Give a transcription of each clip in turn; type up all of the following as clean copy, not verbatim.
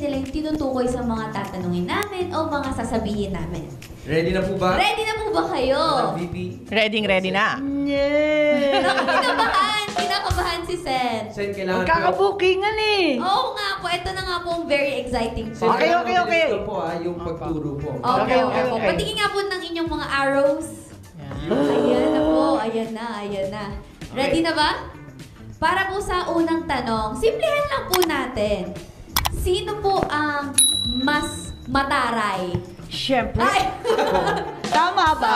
sila yung tinutukoy sa mga tatanungin namin o mga sasabihin namin. Ready na po ba? Ready na po ba kayo? VP? Ready na. Kinakabahan si Sen. Sen, kailangan Magkakabukingan eh. Oo nga po, ito na nga po ang very exciting Sen, part. Okay. Ito po yung pagturo po. Okay. Okay. Patingin nga po ng inyong mga arrows. Ayan na po, ayan na. Ready na ba? Para po sa unang tanong, simplihan lang po natin. Sino po ang mas mataray? Siyempre. Ay! Tama ba?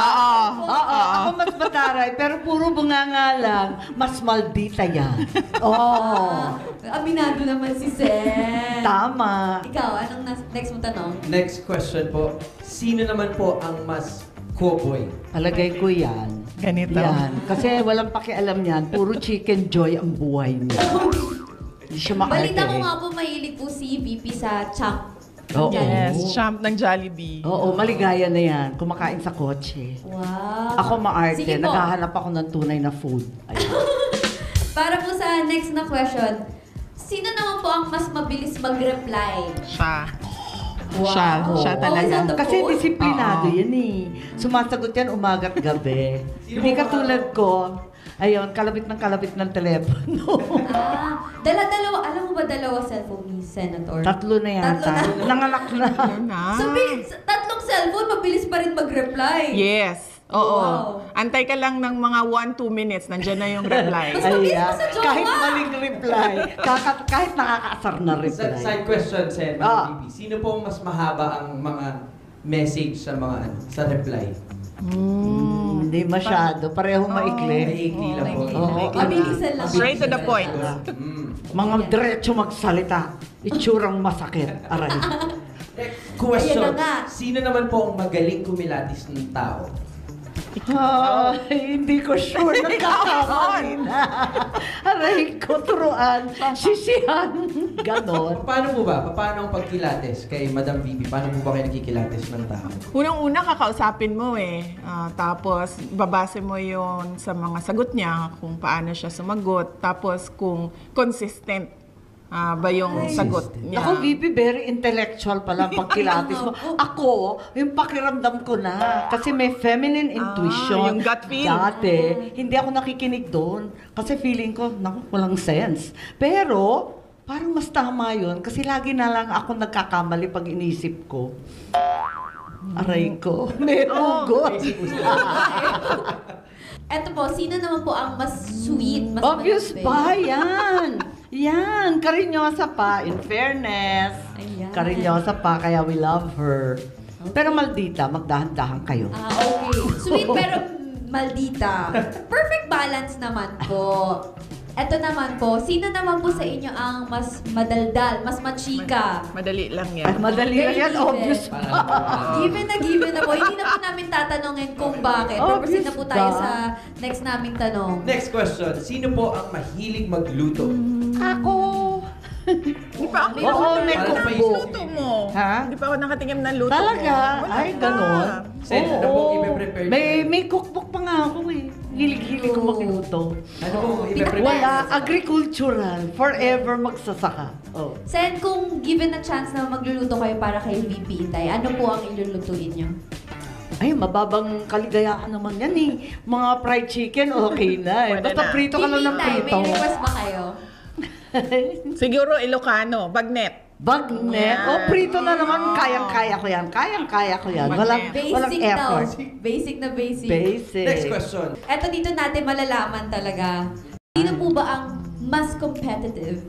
Oo. Ako mas mataray, pero puro bunganga lang. Mas maldita yan. Aminado naman si Sen. Tama. Ikaw, anong next mo tanong? Next question po. Sino naman po ang mas cowboy? Palagay ko yan. Ganito. Yan. Kasi walang pakialam yan. Puro chicken joy ang buhay niya. Hindi siya makarte. Balita ko nga po, mahilig po si VP sa champ. Oo. Yes, champ ng Jollibee. Oo, maligaya na yan. Kumakain sa kotse. Wow. Ako maarte. Sige po. Naghahanap ako ng tunay na food. Ayun. Para po sa next na question, sino naman po ang mas mabilis mag-reply? Siya. Wow. Siya talaga. Always on the Kasi phone? disiplinado Oo. yan eh. Sumasagot yan umaga't gabi. Hindi katulad ko, ayun, kalabit ng telepono. Dala-dalawa. Alam mo ba dalawa cellphone ni Senator? Tatlo na yata. Tatlo na. Nanganak na. Tatlong cellphone, mabilis pa rin mag-reply. Yes. Oo. Wow. Antay ka lang ng mga 1-2 minutes, nandiyan na yung reply. Mas mabilis Ayan. pa sa jowa. Kahit maling reply. Kahit nakakaasar na reply. Side question, Sen, VP. Sino po ang mas mahaba ang mga message sa mga sa reply? Hindi masyado. Parehong maikli. Maikli lang po. Oo. Mabilisan lang. Straight to the point. Mga diretso magsalita. Itsurang masakit. Aray. Question. Ayan na nga. Sino naman po ang magaling kumilatis ng tao? Ay, hindi ko sure. Nagkakamali na. Aray ko, turuan. Sisihan. Ganon. Paano po ba? Paano ang pagkilates kay Madam VP? Paano po ba kayo nagkikilates ng tao? Unang-una, kakausapin mo eh. Tapos, babase mo yon sa mga sagot niya, kung paano siya sumagot. Tapos, kung consistent ba yung sagot niya. Ako, VP, very intellectual pala ang pagkilatis mo. Ako, yung pakiramdam ko na. Kasi may feminine intuition. Yung gut feel. Dati, hindi ako nakikinig doon. Kasi feeling ko, naku, walang sense. Pero, parang mas tama yun. Kasi lagi na lang ako nagkakamali pag inisip ko. Aray ko. May ugot. Eto po, sino naman po ang mas sweet, mas Obvious malapit? pa, yan. Yan, karinyosa pa, in fairness. Ayan. Karinyosa pa, kaya we love her. Pero maldita, magdahan-dahan kayo. Okay. Sweet pero maldita. Perfect balance naman po. Eto naman po, sino naman po sa inyo ang mas madaldal, mas machika? Madali lang yan. Ay, madali lang yan, Very obvious easy. pa. Given na po. Hindi na po namin tatanungin kung bakit. Pero proceed na po tayo Obvious sa next naming tanong. Next question. Sino po ang mahilig magluto? Ako. Hindi pa ako Oo, may Para kubo. napaisip. luto mo. Ha? Hindi pa ako nakatingin ng luto Talaga? mo. Wala Ay, pa. ganon. Sen, ano Oo. pong ipe-prepare niyo? May cookbook pa nga ako eh. Hilig-hilig ko magluto. Ano pong ipe-prepare? Wala, agricultural. Forever magsasaka. Oh. Sen, kung given a chance na magluluto kayo para kay VP Inday, ano po ang ilulutuin nyo? Ay, mababang kaligayahan naman yan eh. Mga fried chicken, okay na eh. Pwede Basta na. prito ka lang ng Inday, prito. may request ba kayo? Siguro Ilocano, bagnet. Bagnet. Yan. O, prito na naman. Kayang-kaya ko yan. Kayang-kaya ko yan. Walang, Bagnet. walang Basic daw. effort. Basic na basic. Basic. Next question. Eto dito natin malalaman talaga. Sino po ba ang mas competitive?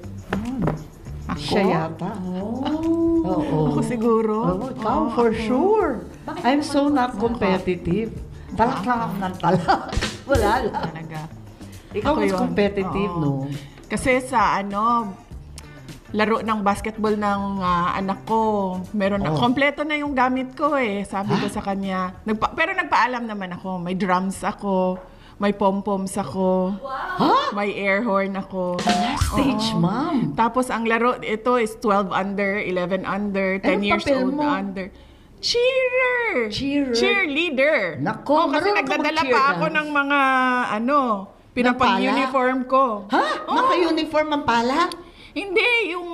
Siya yata. Oh. Oo. Ako siguro. Oo, ikaw, for sure. Bakit I'm naman so ako not sa- competitive. Talak lang ako ng talak. Wala lang. Talaga. Ikaw Ako mas yun. competitive, Oo. no? Kasi sa laro ng basketball ng anak ko, meron na, Oh. kompleto na yung gamit ko eh. Sabi ko sa kanya. Pero nagpaalam naman ako, may drums ako, may pom-poms ako, Ha? may air horn ako. Stage, Oo. ma'am. Tapos ang laro, ito is 12 under, 11 under, 10 Anong years papel old mo? under. Cheerer! Cheerer? Cheerleader! Nako, kasi marunong ka nagdadala mag-cheer pa ako dance. ng mga, pinapag-uniform ko. Ha? Naka-uniform ang pala? Hindi, yung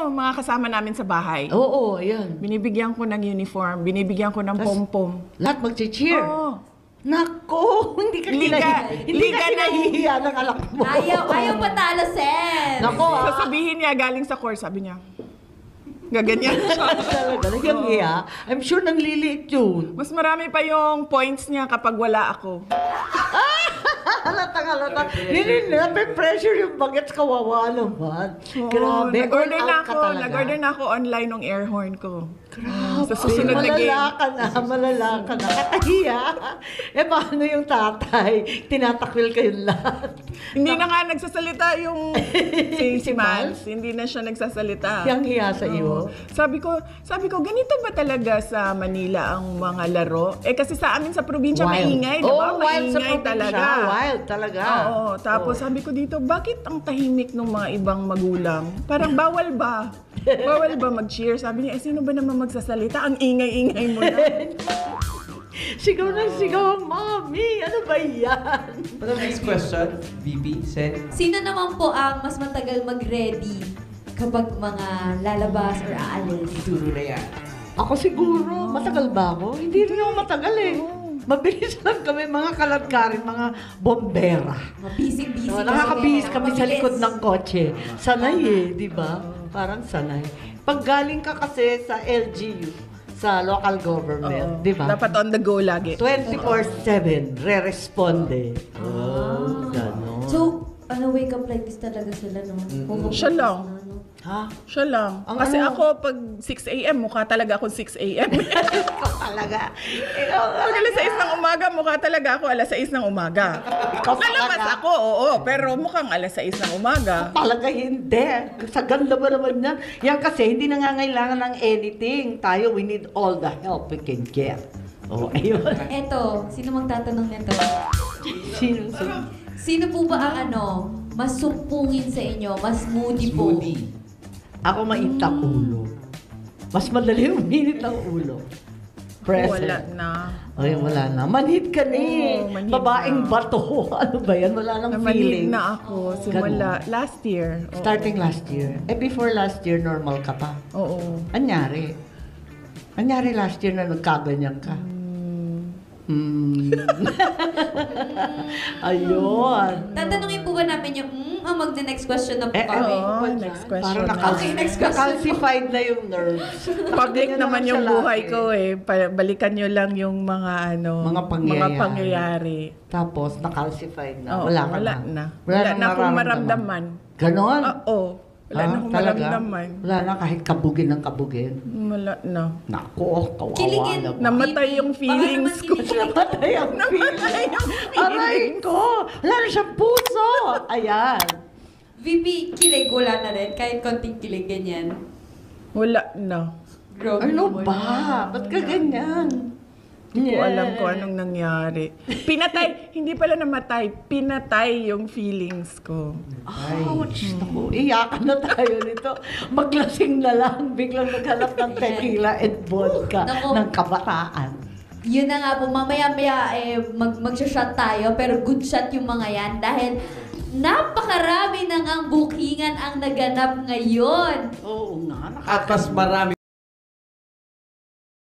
mga kasama namin sa bahay. Oo, ayan. Binibigyan ko ng uniform, binibigyan ko ng pom-pom. Lahat mag-cheer. Oo. Nako, hindi ka Liga na- nahihiya ng anak mo. Ayaw patalo, Sen. Nako, Sasabihin niya galing sa course, sabi niya. Gaganyan siya. Talaga, nagyang hiya. I'm sure nanliliit yun. Mas marami pa yung points niya kapag wala ako. Halata. Hindi na, may pressure yung bagets, kawawa naman. Grabe, all out ka talaga. Nag-order na ako online ng air horn ko. Grabe, Sa susunod na game. malala ka na. Kakahiya. Paano yung tatay? Tinatakwil kayong lahat. Hindi na nga nagsasalita yung si Miles. Hindi na siya nagsasalita. Yang hiya sa iyo. Sabi ko, ganito ba talaga sa Manila ang mga laro? Kasi sa amin sa probinsya maingay, di ba? Wild sa Maingay probinsya. talaga. Wild talaga. Oo, tapos sabi ko dito, bakit ang tahimik ng mga ibang magulang? Parang bawal ba? Bawal ba mag-cheer? Sabi niya, sino ba naman magsasalita? Ang ingay-ingay mo na. Sigaw na sigaw ang mami. Ano ba yan? Pero next question, VP, Sen. Sino naman po ang mas matagal mag-ready kapag mga lalabas or aalis? Turo na yan. Ako siguro. Matagal ba ako? Hindi rin ako matagal eh. Mabilis lang kami, mga kaladkarin, mga bombera. Busy-busy. So, nakakabihis kami sa likod ng kotse. Sanay eh, di ba? Parang sanay. Pag galing ka kasi sa LGU, sa local government, di ba? Dapat on the go lagi. 24/7, re-responde. Oh, gano'n. So, wake up like this talaga sila, no? Siya lang. Ha? Siya lang. Ang Kasi ano? ako, pag 6 a.m., mukha talaga akong 6 a.m. Ikaw talaga. Pag alas 6 ng umaga, mukha talaga ako alas 6 ng umaga. Ikaw Lalabas talaga. ako, oo, pero mukhang alas 6 ng umaga. Talaga hindi. Sa ganda ba naman yan? Yan kasi, hindi nangangailangan ng anything. Tayo, we need all the help we can get. Oh, ayun. Eto, sino magtatanong nito? Sino? Sino po ba ang mas sumpungin sa inyo, mas moody po? Smoothie. Ako mainit ang ulo. Mas madali uminit ang ulo. Wala na. Ay, wala na. Manhid ka ni. Oo, manhid Babaeng na. bato. Ano ba yan? Wala nang Namanhid feeling. na ako simula last year. Oo. Starting last year. Before last year, normal ka pa. Oo. Anyari? Anyari last year na nagkaganyan ka? Ayun. Tatanungin po ba namin yung, mag-next question na po kami? Oo, next question. Parang Okay, next question. nakalsified na yung nerves. Public Nakatingin naman siya yung buhay lagi. ko eh. Balikan nyo lang yung mga Mga pangyayari. pangyayari. Tapos, nakalsified na. Oo, wala ka wala na. na. Wala na akong maramdaman. Ganon? Oo. Wala na akong Talaga? maramdaman. Wala na kahit kabugin ng kabugin. Wala na. Nako, kawawa Kiligin. naman. Namatay yung Baka feelings naman ko. kilig- Namatay ang Namatay yung Aray feelings. ko! Wala na siyang puso! Ayan. VP, kilig, wala na rin. Kahit konting kilig, ganyan. Wala na. Grabe Ano naman ba? yan. Ba't ka ganyan? Hindi ko alam kung anong nangyari. Pinatay, hindi pala namatay, pinatay yung feelings ko. Ouch! Naku, iyakan na tayo nito. Maglasing na lang. Biglang naghanap ng tequila and vodka Naku. ng kabataan. Yun na nga po, mamaya-maya mag-shot tayo, pero good shot yung mga yan dahil napakarami na ngang bookingan ang naganap ngayon. Oo nga. At mas marami